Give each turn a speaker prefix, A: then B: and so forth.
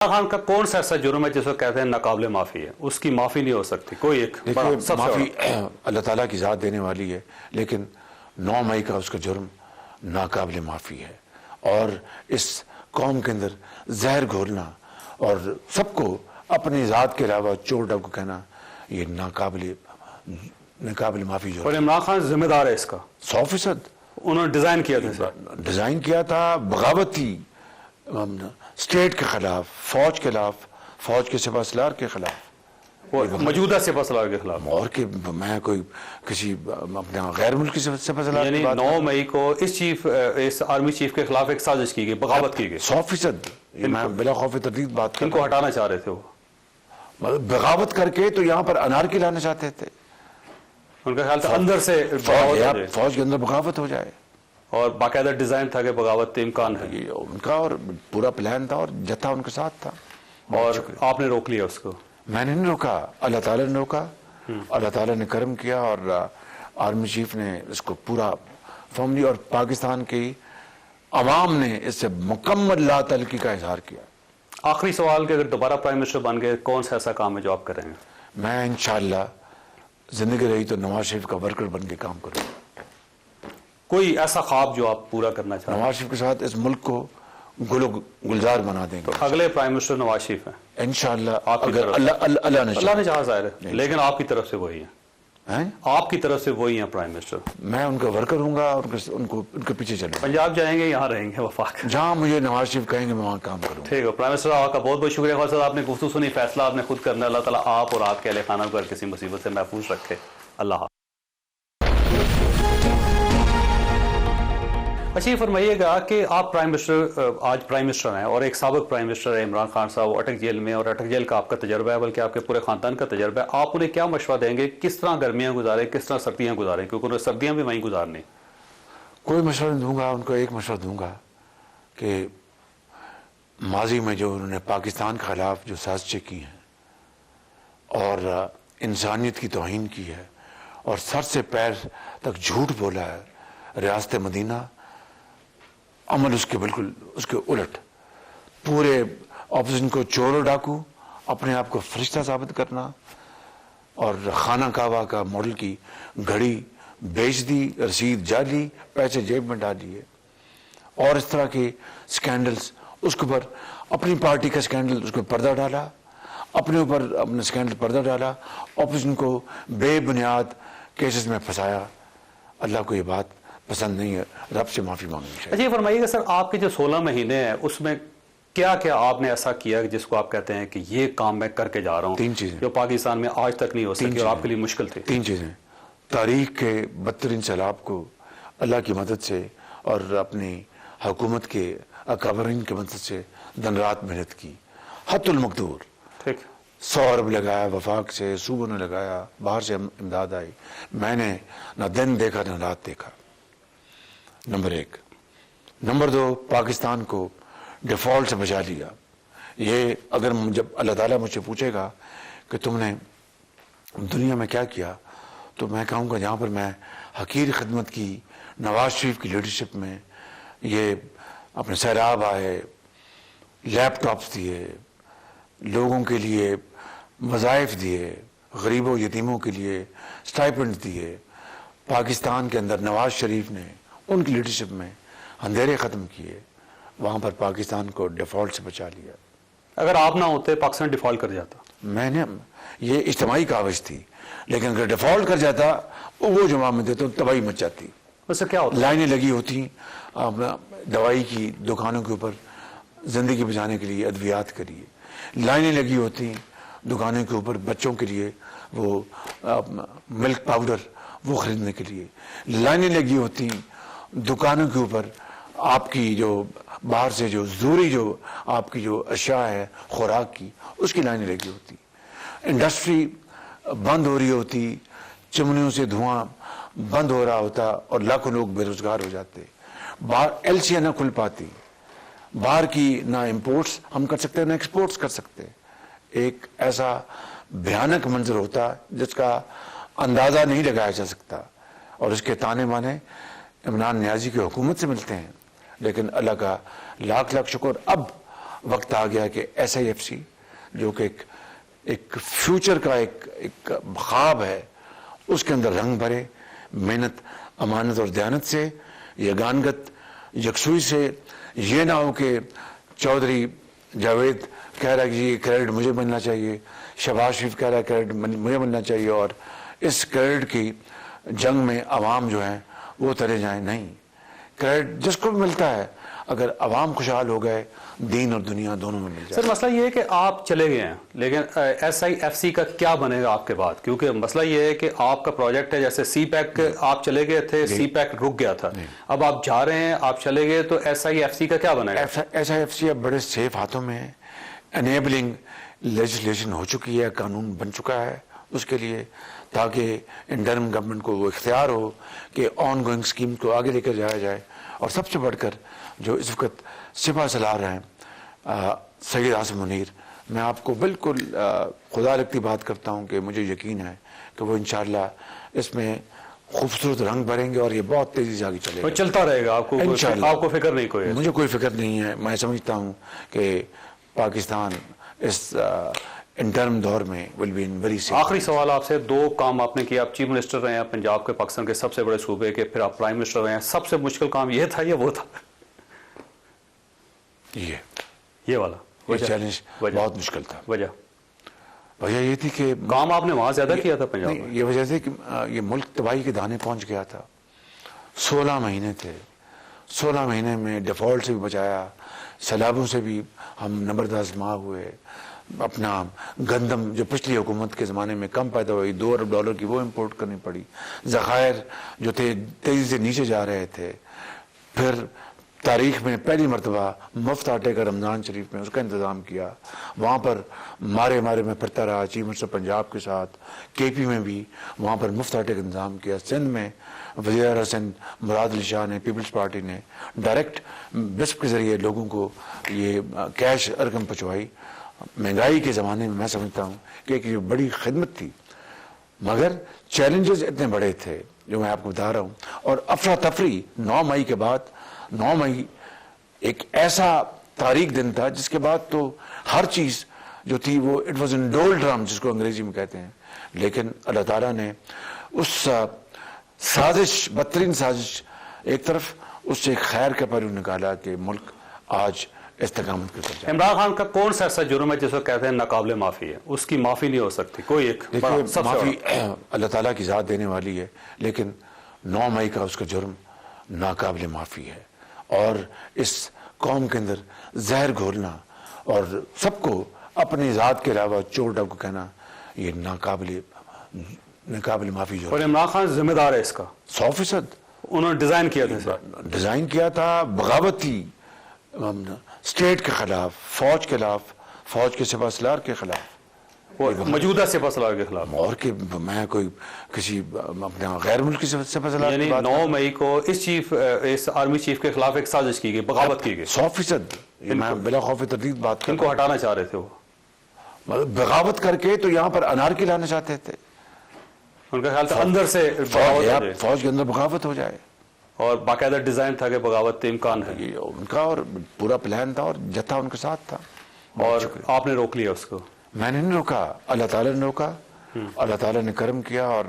A: खान का कौन सा ऐसा जुर्म है जिसको कहते हैं नाकाबिले माफ़ी है, उसकी माफ़ी नहीं हो सकती? कोई एक
B: माफ़ी अल्लाह ताला की ज़ात देने वाली है, लेकिन 9 मई का उसका जुर्म नाकाबिले माफ़ी है। और इस कौम के अंदर जहर घोलना और सबको अपनी ज़ात के अलावा चोर डाकू कहना, ये नाकाबिले माफ़ी जुर्म।
A: और इमरान खान जिम्मेदार है इसका
B: 100%।
A: उन्होंने डिज़ाइन किया था,
B: डिज़ाइन किया था, बगावत थी स्टेट के खिलाफ, फौज के खिलाफ, फौज के सिपहसालार के खिलाफ,
A: मौजूदा सिपहसालार के खिलाफ।
B: और कि मैं कोई किसी अपने गैर मुल्की सिपहसालार
A: यानी 9 मई को इस आर्मी चीफ के खिलाफ एक साजिश की गई, बगावत की गई
B: 100%। मैं बिला खौफ तरदीद बात कर,
A: इनको हटाना चाह रहे थे वो,
B: बगावत करके तो यहाँ पर अनारकी लाना चाहते थे।
A: उनका ख्याल था अंदर से
B: फौज के अंदर बगावत हो जाए,
A: और बाकायदा डिजाइन था कि बगावत का इम्कान है
B: उनका, और पूरा प्लान था और जत्था उनके साथ था।
A: और आपने रोक लिया उसको?
B: मैंने नहीं रोका, अल्लाह ताला ने रोका। अल्लाह ताला ने करम किया और आर्मी चीफ ने इसको पूरा फॉर्मली, और पाकिस्तान की अवाम ने इससे मुकम्मल लातल्की का इजहार किया।
A: आखिरी सवाल कि अगर दोबारा प्राइम मिनिस्टर बन गए, कौन सा ऐसा काम है जो आप करेंगे?
B: मैं इंशाअल्लाह जिंदगी रही तो नवाज शरीफ का वर्कर बन के काम करूँगा।
A: कोई ऐसा ख्वाब जो आप पूरा करना चाहते हैं?
B: नवाज शरीफ के साथ इस मुल्क को गुलजार बना देंगे।
A: तो अगले प्राइम मिनिस्टर नवाज शरीफ हैं
B: इंशाअल्लाह,
A: आपकी
B: अगर
A: तरफ
B: अल्लाह
A: ने चाहा ज़ाहिर है, लेकिन आपकी तरफ से वही है, आपकी तरफ से वही है प्राइम मिनिस्टर।
B: मैं उनका वर्कर हूँगा, उनके पीछे चलूँगा।
A: पंजाब जाएंगे, यहाँ रहेंगे, वफाक
B: जहाँ मुझे नवाज शरीफ कहेंगे मैं वहाँ काम करूँगा।
A: ठीक है प्राइम मिनिस्टर, आपका बहुत बहुत शुक्रिया। खान साहब, आपने गुफ्तगू सुनी, फैसला आपने खुद करना। अल्लाह ताला आप और आपके अहले खाना को हर किसी मुसीबत से महफूज रखे। अल्लाह। अच्छा, ये फरमाइएगा कि आप प्राइम मिनिस्टर, आज प्राइम मिनिस्टर हैं और एक साबिक प्राइम मिनिस्टर है इमरान खान साहब, अटक जेल में, और अटक जेल का आपका तजर्बा है, बल्कि आपके पूरे खानदान का तजर्बा है। आप उन्हें क्या मशवरा देंगे, किस तरह गर्मियाँ गुजारें, किस तरह सर्दियाँ गुजारें, क्योंकि उन्हें सर्दियाँ भी वहीं गुजारनी?
B: कोई मशवरा नहीं दूंगा, उनको एक मशवरा दूंगा कि माजी में जो उन्होंने पाकिस्तान के खिलाफ जो साजिशें की हैं और इंसानियत की तौहीन की है और सर से पैर तक झूठ बोला है, रियासत मदीना अमल उसके बिल्कुल उसके उलट, पूरे ऑपोजिशन को चोर और डाकू, अपने आप को फरिश्ता साबित करना, और खाना काबा का मॉडल की घड़ी बेच दी, रसीद जाली, पैसे जेब में डाल दिए, और इस तरह के स्कैंडल्स, उसके ऊपर अपनी पार्टी का स्कैंडल, उसको पर्दा डाला, अपने ऊपर अपने स्कैंडल पर्दा डाला, ऑपोजिशन को बेबुनियाद केसेस में फंसाया। अल्लाह को ये बात पसंद नहीं है, रब से माफ़ी मांगनी चाहिए।
A: अच्छा, ये फरमाइएगा सर, आपके जो 16 महीने हैं उसमें क्या क्या आपने ऐसा किया जिसको आप कहते हैं कि ये काम मैं करके जा रहा हूँ?
B: 3 चीज़ें जो
A: पाकिस्तान में आज तक नहीं हो सकी और आपके लिए मुश्किल थी।
B: 3 चीज़ें। तारीख के बदतरीन सैलाब को अल्लाह की मदद से और अपनी हुकूमत के अकाबरीन की मदद से दिन रात मेहनत की, हत्तुल मकदूर।
A: ठीक,
B: 100 अरब लगाया, वफाक से सूबों ने लगाया, बाहर से इमदाद आई, मैंने ना दिन देखा ना रात देखा। नंबर 1। नंबर 2, पाकिस्तान को डिफ़ॉल्ट से बचा लिया। ये अगर जब अल्लाह ताला मुझसे पूछेगा कि तुमने दुनिया में क्या किया, तो मैं कहूँगा जहाँ पर मैं हकीर खिदमत की नवाज शरीफ की लीडरशिप में, ये अपने सैलाब आए, लैपटॉप्स दिए, लोगों के लिए वज़ाइफ दिए, गरीबों यतीमों के लिए स्टाइपेंड दिए, पाकिस्तान के अंदर नवाज शरीफ ने उनकी लीडरशिप में अंधेरे ख़त्म किए, वहाँ पर पाकिस्तान को डिफ़ॉल्ट से बचा लिया।
A: अगर आप ना होते पाकिस्तान डिफ़ॉल्ट कर जाता? मैंने,
B: ये इज्तिमाई काविश थी, लेकिन अगर डिफ़ॉल्ट कर जाता वो जवाब में देते तो तबाही मच जाती।
A: उससे क्या होता?
B: लाइनें लगी होती दवाई की दुकानों के ऊपर, ज़िंदगी बचाने के लिए अद्वियात के लिए लाइनें लगी होती, दुकानों के ऊपर बच्चों के लिए वो मिल्क पाउडर वो ख़रीदने के लिए लाइनें लगी होती, दुकानों के ऊपर आपकी जो बाहर से जो ज़रूरी जो आपकी जो अशिया है खुराक की, उसकी लाइनें लगी होती, इंडस्ट्री बंद हो रही होती, चिमनियों से धुआं बंद हो रहा होता और लाखों लोग बेरोजगार हो जाते, बाहर एलसीआई ना खुल पाती, बाहर की ना इंपोर्ट्स हम कर सकते ना एक्सपोर्ट्स कर सकते। एक ऐसा भयानक मंजर होता जिसका अंदाज़ा नहीं लगाया जा सकता, और इसके ताने माने इमरान नियाज़ी की हुकूमत से मिलते हैं। लेकिन अल्लाह का लाख लाख शुक्र, अब वक्त आ गया कि SIFC जो कि एक फ्यूचर का एक ख्वाब है, उसके अंदर रंग भरे, मेहनत, अमानत और दयानत से, यगानगत, यकसुई से। ये ना हो कि चौधरी जावेद कह रहा है कि ये क्रेडिट मुझे मिलना चाहिए, शहबाज शरीफ कह रहा है क्रेडिट मुझे मिलना चाहिए, और इस क्रेडिट की जंग में अवाम जो है वो तले जाए। नहीं, क्रेडिट जिसको भी मिलता है, अगर अवाम खुशहाल हो गए, दीन और दुनिया दोनों में मिल जाए।
A: सर मसला ये है कि आप चले गए हैं, लेकिन SIFC का क्या बनेगा आपके बाद? क्योंकि मसला ये है कि आपका प्रोजेक्ट है, जैसे CPEC आप चले गए थे, CPEC रुक गया था, अब आप जा रहे हैं, आप चले गए, तो SIFC का क्या बनेगा?
B: SIFC अब बड़े सेफ हाथों में है। एनेबलिंग लेजिस्लेशन हो चुकी है, कानून बन चुका है उसके लिए, ताकि इंटरिम गवर्नमेंट को वो इख्तियार हो कि ऑन गोइंग स्कीम को आगे लेकर जाया जाए। और सबसे बढ़कर जो इस वक्त सिपा सलाह रहे हैं सैयद आसिम मुनीर, मैं आपको बिल्कुल खुदा लगती बात करता हूं कि मुझे यकीन है कि वो इंशाअल्लाह इसमें खूबसूरत रंग भरेंगे और ये बहुत तेजी से आगे चलेगा,
A: चलता रहेगा। आपको फिक्र नहीं कोई?
B: मुझे कोई फिक्र नहीं है। मैं समझता हूं कि पाकिस्तान इस इंटर्म दौर में will be in very safe.
A: आखिरी सवाल आपसे, 2 काम आपने किया, आप चीफ मिनिस्टर रहे हैं पंजाब के, पाकिस्तान के सबसे बड़े सूबे के, फिर आप प्राइम मिनिस्टर रहे हैं, सबसे मुश्किल काम ये था या वो था? ये वाला
B: चैलेंज बहुत मुश्किल था। वजह ये थी कि
A: काम आपने वहां ज्यादा किया था पंजाब में।
B: ये वजह थी कि ये मुल्क तबाही के दाने पहुंच गया था। 16 महीने थे, 16 महीने में डिफॉल्ट से भी बचाया, सैलाबों से भी हम नंबरदार माह हुए, अपना गंदम जो पिछली हुकूमत के ज़माने में कम पैदा हुई, $2 अरब की, वो इंपोर्ट करनी पड़ी। ज़खायर जो थे तेज़ी से नीचे जा रहे थे। फिर तारीख में पहली मरतबा मुफ्त आटे का रमज़ान शरीफ में उसका इंतज़ाम किया। वहाँ पर मारे में फिरता रहा चीफ मिनिस्टर पंजाब के साथ। KP में भी वहाँ पर मुफ्त आटे का इंतज़ाम किया। सिंध में वज़ीर आला सिंध मुराद अली शाह ने, पीपल्स पार्टी ने डायरेक्ट बिस्प के ज़रिए लोगों को ये कैश रकम पहुँचवाई। महंगाई के ज़माने में मैं समझता हूँ कि एक बड़ी खिदमत थी, मगर चैलेंजेस इतने बड़े थे जो मैं आपको बता रहा हूँ। और अफरा तफरी 9 मई के बाद, 9 मई एक ऐसा तारीख दिन था जिसके बाद तो हर चीज़ जो थी वो इट वॉज इन डोलड्रम, जिसको अंग्रेजी में कहते हैं। लेकिन अल्लाह ताला ने उस साजिश, बदतरीन साजिश एक तरफ, उससे खैर का पहलू निकाला कि मुल्क आज इस्तेकामत कर सकता है।
A: इमरान खान का कौन सा ऐसा जुर्म है जिसको कहते हैं नाकाबिले माफ़ी है? उसकी माफ़ी नहीं हो सकती कोई एक?
B: देखिए, माफ़ी अल्लाह ताला की ज़ात देने वाली है, लेकिन 9 मई का उसका जुर्म नाकाबिले माफ़ी है। और इस कौम के अंदर जहर घोलना और सबको अपनी ज़ात के अलावा चोर डाकू कहना, ये नाकाबिले माफ़ी जुर्म।
A: और इमरान खान जिम्मेदार है इसका
B: 100%।
A: उन्होंने डिज़ाइन किया था,
B: डिज़ाइन किया था, बगावत थी स्टेट के खिलाफ, फौज के खिलाफ, फौज के सिपा सलार के खिलाफ,
A: मौजूदा सिपा सलार के खिलाफ।
B: और कि मैं कोई किसी अपने गैर मुल्की सिपा सलार,
A: यानी 9 मई को इस आर्मी चीफ के खिलाफ एक साजिश की गई, बगावत की गई
B: 100%। मैं बिला खौफ तरदीद बात कर,
A: इनको हटाना चाह रहे थे वो,
B: बगावत करके तो यहाँ पर अनारकी लाना चाहते थे।
A: उनका ख्याल था अंदर से
B: फौज के अंदर बगावत हो जाए,
A: और बाकायदा डिजाइन था कि बगावत इम्कान है
B: ये उनका, और पूरा प्लान था और जत्था उनके साथ था।
A: और आपने रोक लिया उसको?
B: मैंने नहीं रोका, अल्लाह ताला ने रोका। अल्लाह ताला ने करम किया और